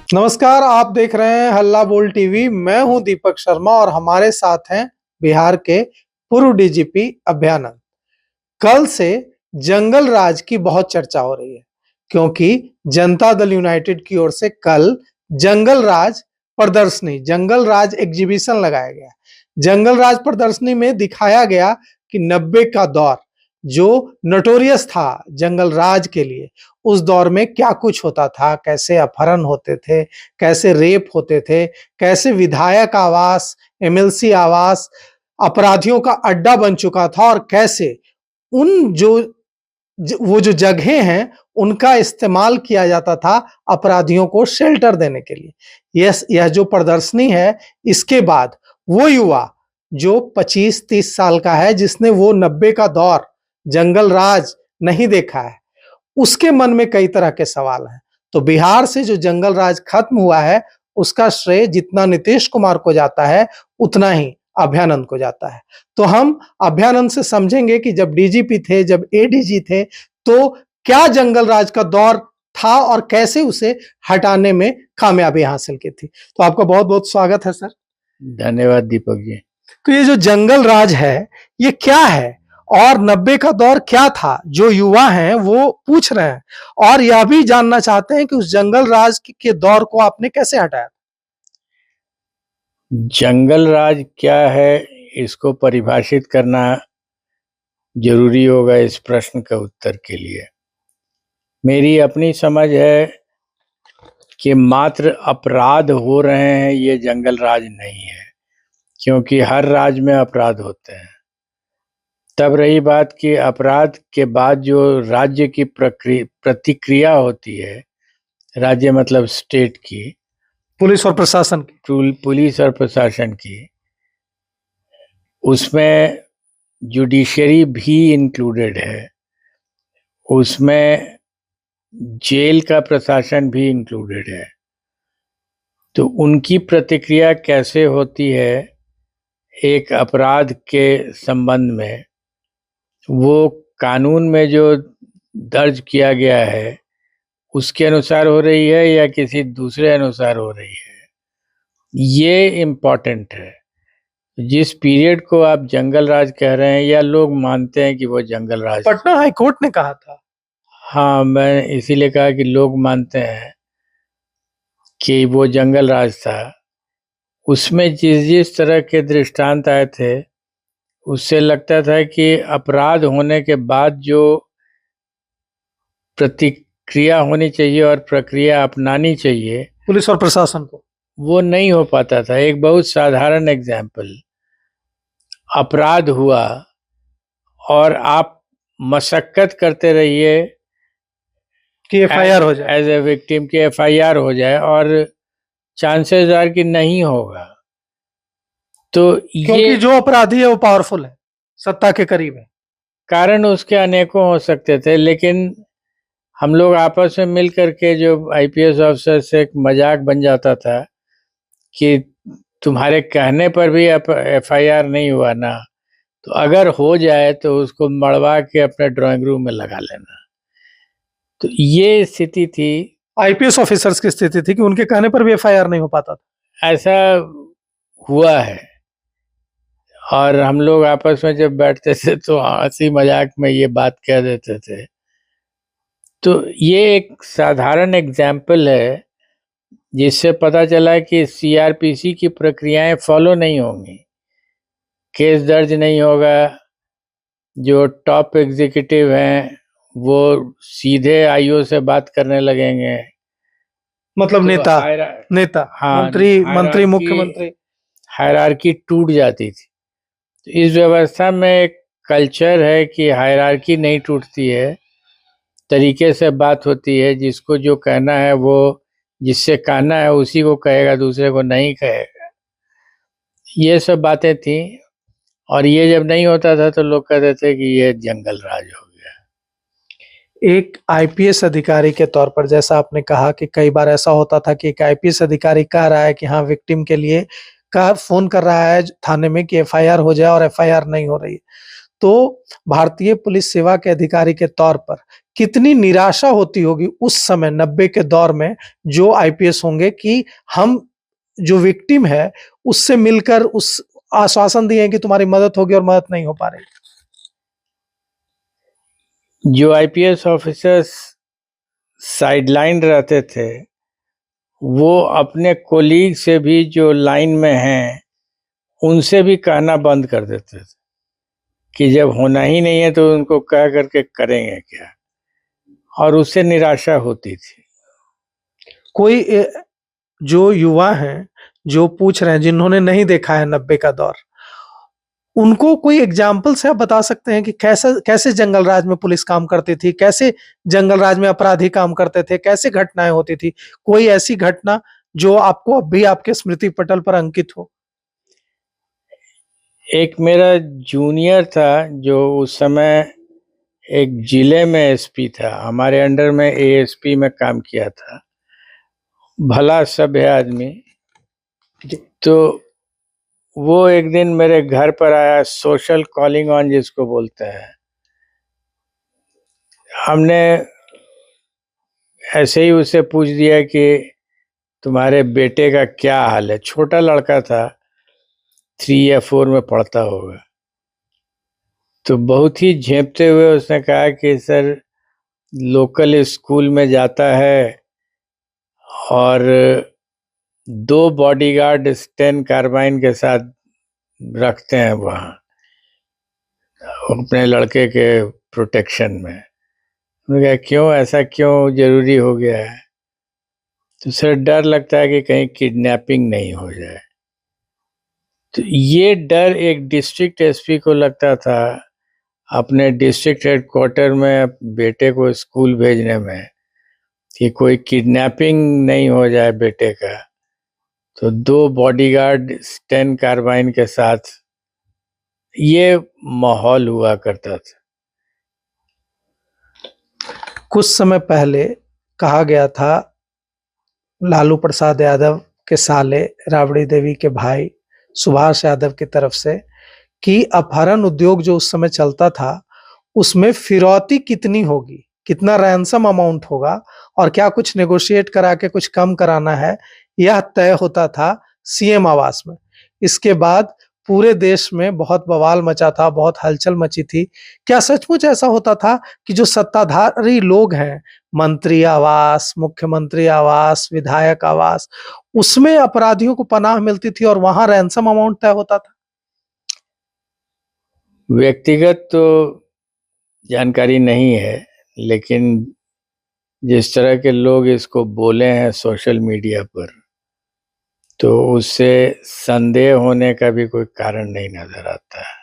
नमस्कार, आप देख रहे हैं हल्ला बोल टीवी। मैं हूं दीपक शर्मा और हमारे साथ हैं बिहार के पूर्व डीजीपी अभयानंद। कल से जंगल राज की बहुत चर्चा हो रही है क्योंकि जनता दल यूनाइटेड की ओर से कल जंगल राज प्रदर्शनी, जंगल राज एग्जीबिशन लगाया गया। जंगल राज प्रदर्शनी में दिखाया गया कि 90 का दौर जो नोटोरियस था जंगल राज के लिए, उस दौर में क्या कुछ होता था, कैसे अपहरण होते थे, कैसे रेप होते थे, कैसे विधायक आवास, एमएलसी आवास अपराधियों का अड्डा बन चुका था और कैसे उन वो जो जगहें हैं उनका इस्तेमाल किया जाता था अपराधियों को शेल्टर देने के लिए। यह जो प्रदर्शनी है, इसके बाद वो युवा जो 25-30 साल का है, जिसने वो 90 का दौर जंगल राज नहीं देखा है, उसके मन में कई तरह के सवाल हैं। तो बिहार से जो जंगल राज खत्म हुआ है, उसका श्रेय जितना नीतीश कुमार को जाता है, उतना ही अभयानंद को जाता है। तो हम अभयानंद से समझेंगे कि जब डीजीपी थे, जब एडीजी थे, तो क्या जंगल राज का दौर था और कैसे उसे हटाने में कामयाबी हासिल की थी। तो आपका बहुत बहुत स्वागत है सर। धन्यवाद दीपक जी। तो ये जो जंगल राज है, ये क्या है और 90 का दौर क्या था, जो युवा हैं वो पूछ रहे हैं और यह भी जानना चाहते हैं कि उस जंगल राज के दौर को आपने कैसे हटाया। जंगल राज क्या है, इसको परिभाषित करना जरूरी होगा इस प्रश्न का उत्तर के लिए। मेरी अपनी समझ है कि मात्र अपराध हो रहे हैं ये जंगल राज नहीं है, क्योंकि हर राज्य में अपराध होते हैं। तब रही बात कि अपराध के बाद जो राज्य की प्रतिक्रिया होती है, राज्य मतलब स्टेट की, पुलिस और प्रशासन की, उसमें जुडिशरी भी इंक्लूडेड है, उसमें जेल का प्रशासन भी इंक्लूडेड है। तो उनकी प्रतिक्रिया कैसे होती है एक अपराध के संबंध में, वो कानून में जो दर्ज किया गया है उसके अनुसार हो रही है या किसी दूसरे अनुसार हो रही है, ये इम्पोर्टेंट है। जिस पीरियड को आप जंगल राज कह रहे हैं या लोग मानते हैं कि वो जंगल राज, पटना हाई कोर्ट ने कहा था। हाँ, मैं इसीलिए कहा कि लोग मानते हैं कि वो जंगल राज था। उसमें जिस तरह के दृष्टांत आए थे, उससे लगता था कि अपराध होने के बाद जो प्रतिक्रिया होनी चाहिए और प्रक्रिया अपनानी चाहिए पुलिस और प्रशासन को, वो नहीं हो पाता था। एक बहुत साधारण एग्जाम्पल, अपराध हुआ और आप मशक्कत करते रहिए कि एफआईआर हो जाए, एज ए विक्टिम की एफआईआर हो जाए, और चांसेस आर कि नहीं होगा। तो क्योंकि जो अपराधी है वो पावरफुल है, सत्ता के करीब है। कारण उसके अनेकों हो सकते थे, लेकिन हम लोग आपस में मिल करके, जो आईपीएस ऑफिसर से एक मजाक बन जाता था कि तुम्हारे कहने पर भी एफआईआर नहीं हुआ ना, तो अगर हो जाए तो उसको मड़वा के अपने ड्राइंग रूम में लगा लेना। तो ये स्थिति थी, आईपीएस ऑफिसर्स की स्थिति थी कि उनके कहने पर भी एफआईआर नहीं हो पाता था। ऐसा हुआ है। और हम लोग आपस में जब बैठते थे तो हंसी मजाक में ये बात कह देते थे। तो ये एक साधारण एग्जाम्पल है जिससे पता चला कि सीआरपीसी की प्रक्रियाएं फॉलो नहीं होंगी, केस दर्ज नहीं होगा, जो टॉप एग्जीक्यूटिव हैं वो सीधे आईओ से बात करने लगेंगे, मतलब तो नेता, हाँ, मंत्री, मुख्यमंत्री, हायरार्की टूट जाती थी। तो इस व्यवस्था में एक कल्चर है कि हायरार्की नहीं टूटती है, तरीके से बात होती है, जिसको जो कहना है वो जिससे कहना है उसी को कहेगा, दूसरे को नहीं कहेगा। ये सब बातें थी, और ये जब नहीं होता था तो लोग कहते थे कि ये जंगल राज हो गया। एक आईपीएस अधिकारी के तौर पर, जैसा आपने कहा कि कई बार ऐसा होता था कि एक आईपीएस अधिकारी कह रहा है कि हाँ, विक्टिम के लिए का फोन कर रहा है थाने में कि एफआईआर हो जाए और एफआईआर नहीं हो रही है, तो भारतीय पुलिस सेवा के अधिकारी के तौर पर कितनी निराशा होती होगी उस समय 90 के दौर में जो आईपीएस होंगे कि हम जो विक्टिम है उससे मिलकर उस आश्वासन दिए कि तुम्हारी मदद होगी और मदद नहीं हो पा रही। जो आईपीएस ऑफिसर्स साइडलाइन रहते थे वो अपने कोलीग से भी जो लाइन में हैं उनसे भी कहना बंद कर देते थे कि जब होना ही नहीं है तो उनको कह करके करेंगे क्या, और उससे निराशा होती थी। कोई जो युवा हैं जो पूछ रहे हैं जिन्होंने नहीं देखा है 90 का दौर, उनको कोई एग्जाम्पल से आप बता सकते हैं कि कैसे कैसे जंगल राज में पुलिस काम करती थी, कैसे जंगल राज में अपराधी काम करते थे, कैसे घटनाएं होती थी? कोई ऐसी घटना जो आपको अब भी आपके स्मृति पटल पर अंकित हो? एक मेरा जूनियर था जो उस समय एक जिले में एसपी था, हमारे अंडर में एएसपी में काम किया था, भला सभ्य आदमी। तो वो एक दिन मेरे घर पर आया, सोशल कॉलिंग ऑन जिसको बोलते हैं। हमने ऐसे ही उससे पूछ दिया कि तुम्हारे बेटे का क्या हाल है। छोटा लड़का था, 3 या 4 में पढ़ता होगा। तो बहुत ही झेपते हुए उसने कहा कि सर लोकल स्कूल में जाता है और 2 बॉडीगार्ड 10 कार्बाइन के साथ रखते हैं वहाँ अपने लड़के के प्रोटेक्शन में। उन्होंने कहा क्यों, ऐसा क्यों जरूरी हो गया है? तो सर डर लगता है कि कहीं किडनैपिंग नहीं हो जाए। तो ये डर एक डिस्ट्रिक्ट एसपी को लगता था अपने डिस्ट्रिक्ट हेडक्वार्टर में बेटे को स्कूल भेजने में कि कोई किडनैपिंग नहीं हो जाए बेटे का। तो 2 बॉडीगार्ड 10 कार्बाइन के साथ ये माहौल हुआ करता था। कुछ समय पहले कहा गया था लालू प्रसाद यादव के साले राबड़ी देवी के भाई सुभाष यादव की तरफ से कि अपहरण उद्योग जो उस समय चलता था उसमें फिरौती कितनी होगी, कितना रैंसम अमाउंट होगा और क्या कुछ नेगोशिएट करा के कुछ कम कराना है, यह तय होता था सीएम आवास में। इसके बाद पूरे देश में बहुत बवाल मचा था, बहुत हलचल मची थी। क्या सचमुच ऐसा होता था कि जो सत्ताधारी लोग हैं, मंत्री आवास, मुख्यमंत्री आवास, विधायक आवास, उसमें अपराधियों को पनाह मिलती थी और वहां रैंसम अमाउंट तय होता था? व्यक्तिगत तो जानकारी नहीं है, लेकिन जिस तरह के लोग इसको बोले हैं सोशल मीडिया पर, तो उससे संदेह होने का भी कोई कारण नहीं नजर आता है।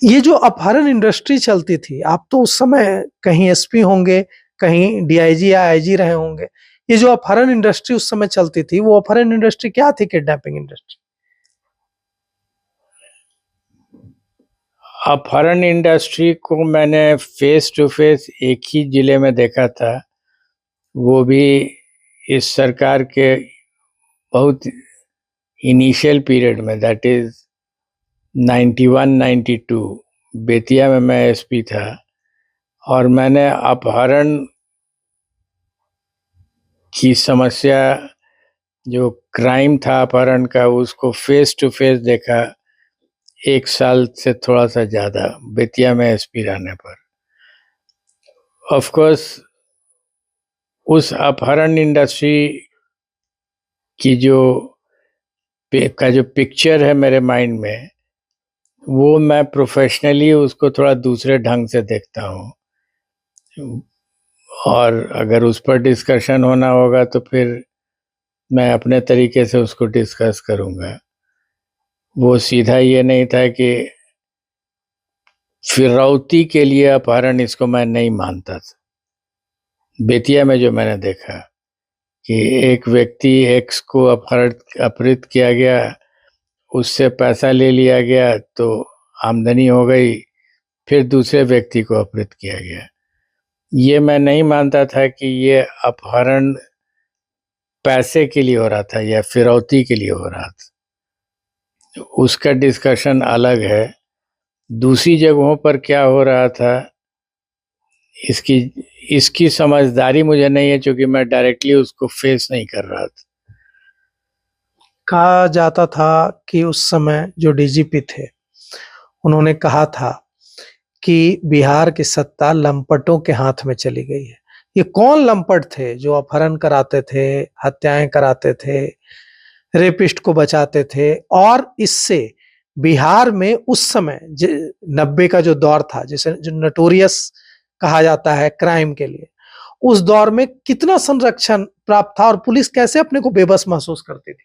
ये जो अपहरण इंडस्ट्री चलती थी, आप तो उस समय कहीं एसपी होंगे, कहीं डीआईजी या आईजी रहे होंगे। ये जो अपहरण इंडस्ट्री उस समय चलती थी, वो अपहरण इंडस्ट्री क्या थी? Kidnapping industry? अपहरण इंडस्ट्री को मैंने फेस टू फेस एक ही जिले में देखा था, वो भी इस सरकार के बहुत इनिशियल पीरियड में, दैट इज 91-92। बेतिया में मैं एसपी था और मैंने अपहरण की समस्या, जो क्राइम था अपहरण का, उसको फेस टू फेस देखा 1 साल से थोड़ा सा ज्यादा, बेतिया में एसपी रहने पर। ऑफ कोर्स उस अपहरण इंडस्ट्री की जो पिक्चर है मेरे माइंड में, वो मैं प्रोफेशनली उसको थोड़ा दूसरे ढंग से देखता हूँ, और अगर उस पर डिस्कशन होना होगा तो फिर मैं अपने तरीके से उसको डिस्कस करूँगा। वो सीधा ये नहीं था कि फिरौती के लिए अपहरण, इसको मैं नहीं मानता था। बेतिया में जो मैंने देखा कि एक व्यक्ति एक्स को अपहरित किया गया, उससे पैसा ले लिया गया तो आमदनी हो गई, फिर दूसरे व्यक्ति को अपहरित किया गया। ये मैं नहीं मानता था कि ये अपहरण पैसे के लिए हो रहा था या फिरौती के लिए हो रहा था। उसका डिस्कशन अलग है। दूसरी जगहों पर क्या हो रहा था, इसकी इसकी समझदारी मुझे नहीं है, क्योंकि मैं डायरेक्टली उसको फेस नहीं कर रहा था। कहा जाता था कि उस समय जो डीजीपी थे उन्होंने कहा था कि बिहार की सत्ता लंपटों के हाथ में चली गई है। ये कौन लंपट थे जो अपहरण कराते थे, हत्याएं कराते थे, रेपिस्ट को बचाते थे और इससे बिहार में उस समय 90 का जो दौर था, जिसे जो नटोरियस कहा जाता है क्राइम के लिए, उस दौर में कितना संरक्षण प्राप्त था और पुलिस कैसे अपने को बेबस महसूस करती थी?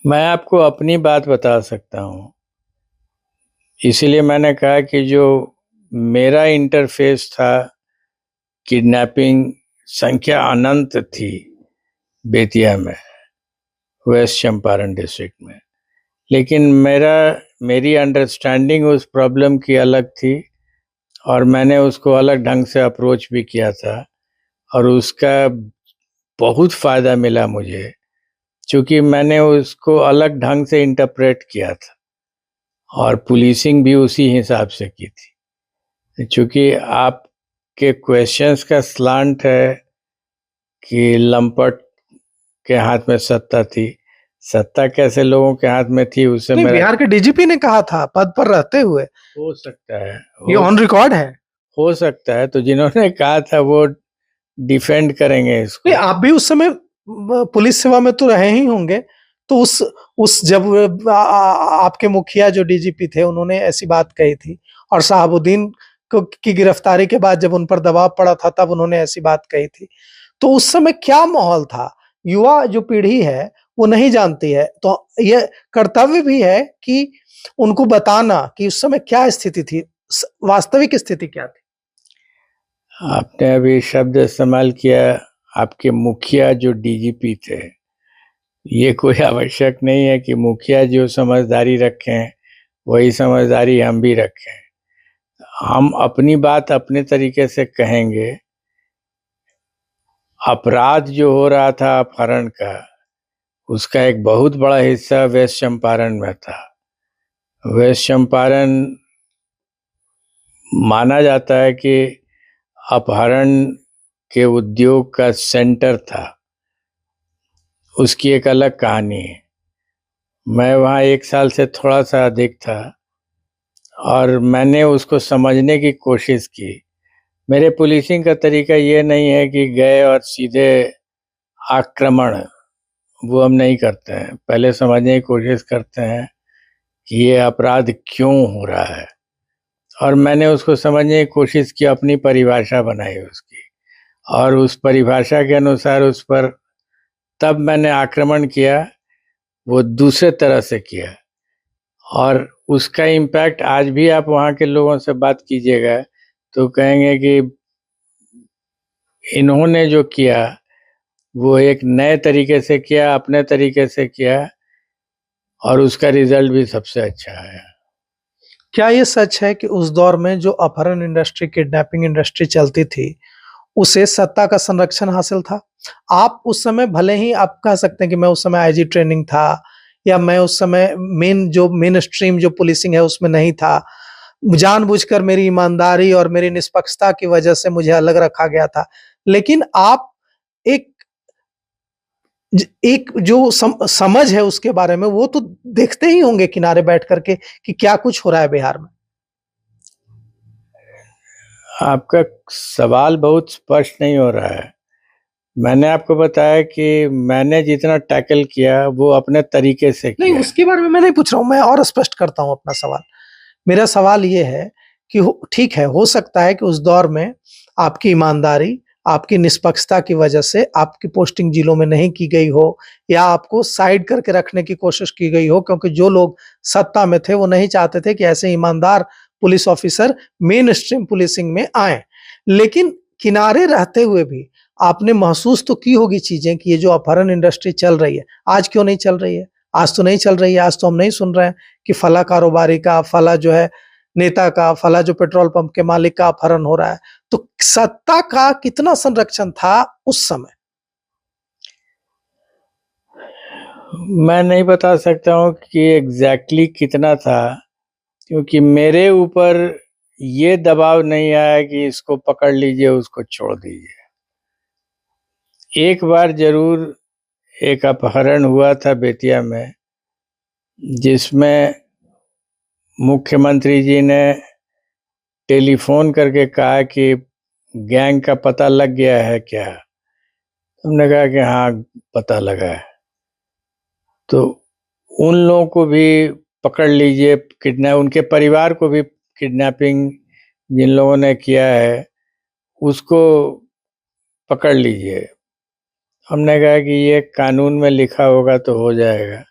मैं आपको अपनी बात बता सकता हूँ, इसीलिए मैंने कहा कि जो मेरा इंटरफेस था, किडनैपिंग संख्या अनंत थी बेतिया में, वेस्ट चंपारण डिस्ट्रिक्ट में, लेकिन मेरी अंडरस्टैंडिंग उस प्रॉब्लम की अलग थी और मैंने उसको अलग ढंग से अप्रोच भी किया था और उसका बहुत फ़ायदा मिला मुझे, क्योंकि मैंने उसको अलग ढंग से इंटरप्रेट किया था और पुलिसिंग भी उसी हिसाब से की थी। क्योंकि आपके क्वेश्चंस का स्लांट है कि लंपट के हाथ में सत्ता थी, सत्ता कैसे लोगों के हाथ में थी उससे नहीं, मेरा बिहार के डीजीपी ने कहा था पद पर रहते हुए, हो सकता है, ये ऑन रिकॉर्ड है। हो सकता है, तो जिन्होंने कहा था वो डिफेंड करेंगे नहीं, इसको। आप भी उस समय पुलिस सेवा में तो रहे ही होंगे, तो उस जब आपके मुखिया जो डीजीपी थे उन्होंने ऐसी बात कही थी और शहाबुद्दीन की गिरफ्तारी के बाद जब उन पर दबाव पड़ा था तब उन्होंने ऐसी बात कही थी, तो उस समय क्या माहौल था? युवा जो पीढ़ी है वो नहीं जानती है, तो ये कर्तव्य भी है कि उनको बताना कि उस समय क्या स्थिति थी, वास्तविक स्थिति क्या थी। आपने अभी शब्द इस्तेमाल किया, आपके मुखिया जो डीजीपी थे, ये कोई आवश्यक नहीं है कि मुखिया जो समझदारी रखें वही समझदारी हम भी रखें। हम अपनी बात अपने तरीके से कहेंगे। अपराध जो हो रहा था अपहरण का, उसका एक बहुत बड़ा हिस्सा वेस्ट चंपारण में था। वेस्ट चंपारण माना जाता है कि अपहरण के उद्योग का सेंटर था। उसकी एक अलग कहानी है। मैं वहाँ 1 साल से थोड़ा सा अधिक था और मैंने उसको समझने की कोशिश की। मेरे पुलिसिंग का तरीका ये नहीं है कि गए और सीधे आक्रमण, वो हम नहीं करते हैं। पहले समझने की कोशिश करते हैं कि ये अपराध क्यों हो रहा है और मैंने उसको समझने की कोशिश की, अपनी परिभाषा बनाई उसकी और उस परिभाषा के अनुसार उस पर तब मैंने आक्रमण किया, वो दूसरे तरह से किया और उसका इम्पैक्ट आज भी आप वहाँ के लोगों से बात कीजिएगा तो कहेंगे कि इन्होंने जो किया वो एक नए तरीके से किया, अपने तरीके से किया और उसका रिजल्ट भी सबसे अच्छा आया। क्या ये सच है कि उस दौर में जो अपहरण इंडस्ट्री, किडनैपिंग इंडस्ट्री चलती थी, उसे सत्ता का संरक्षण हासिल था? आप उस समय भले ही आप कह सकते हैं कि मैं उस समय आईजी ट्रेनिंग था या मैं उस समय मेन स्ट्रीम जो पुलिसिंग है उसमें नहीं था। जानबूझकर मेरी ईमानदारी और मेरी निष्पक्षता की वजह से मुझे अलग रखा गया था। लेकिन आप एक एक जो समझ है उसके बारे में वो तो देखते ही होंगे किनारे बैठ करके कि क्या कुछ हो रहा है बिहार में। आपका सवाल बहुत स्पष्ट नहीं हो रहा है। मैंने आपको बताया कि मैंने जितना टैकल किया वो अपने तरीके से नहीं, किया। उसके बारे में मैं नहीं पूछ रहा हूँ, मैं और स्पष्ट करता हूँ अपना सवाल। मेरा सवाल ये है कि ठीक है, हो सकता है कि उस दौर में आपकी ईमानदारी, आपकी निष्पक्षता की वजह से आपकी पोस्टिंग जिलों में नहीं की गई हो या आपको साइड करके रखने की कोशिश की गई हो, क्योंकि जो लोग सत्ता में थे वो नहीं चाहते थे कि ऐसे ईमानदार police officer main stream policing में आए। लेकिन किनारे रहते हुए भी आपने महसूस तो की होगी चीजें कि ये जो अपहरण इंडस्ट्री चल रही है, आज क्यों नहीं चल रही है? आज तो नहीं चल रही है, आज तो हम नहीं सुन रहे हैं कि फला कारोबारी का, फला जो है नेता का, फला जो पेट्रोल पंप के मालिक का अपहरण हो रहा है। तो सत्ता का कितना संरक्षण था उस समय? मैं नहीं बता सकता हूँ कि एग्जैक्टली कितना था, क्योंकि मेरे ऊपर ये दबाव नहीं आया कि इसको पकड़ लीजिए, उसको छोड़ दीजिए। एक बार जरूर एक अपहरण हुआ था बेतिया में, जिसमें मुख्यमंत्री जी ने टेलीफोन करके कहा कि गैंग का पता लग गया है क्या। हमने कहा कि हाँ, पता लगा है। तो उन लोगों को भी पकड़ लीजिए, उनके परिवार को भी किडनैपिंग जिन लोगों ने किया है उसको पकड़ लीजिए। हमने कहा कि ये कानून में लिखा होगा तो हो जाएगा।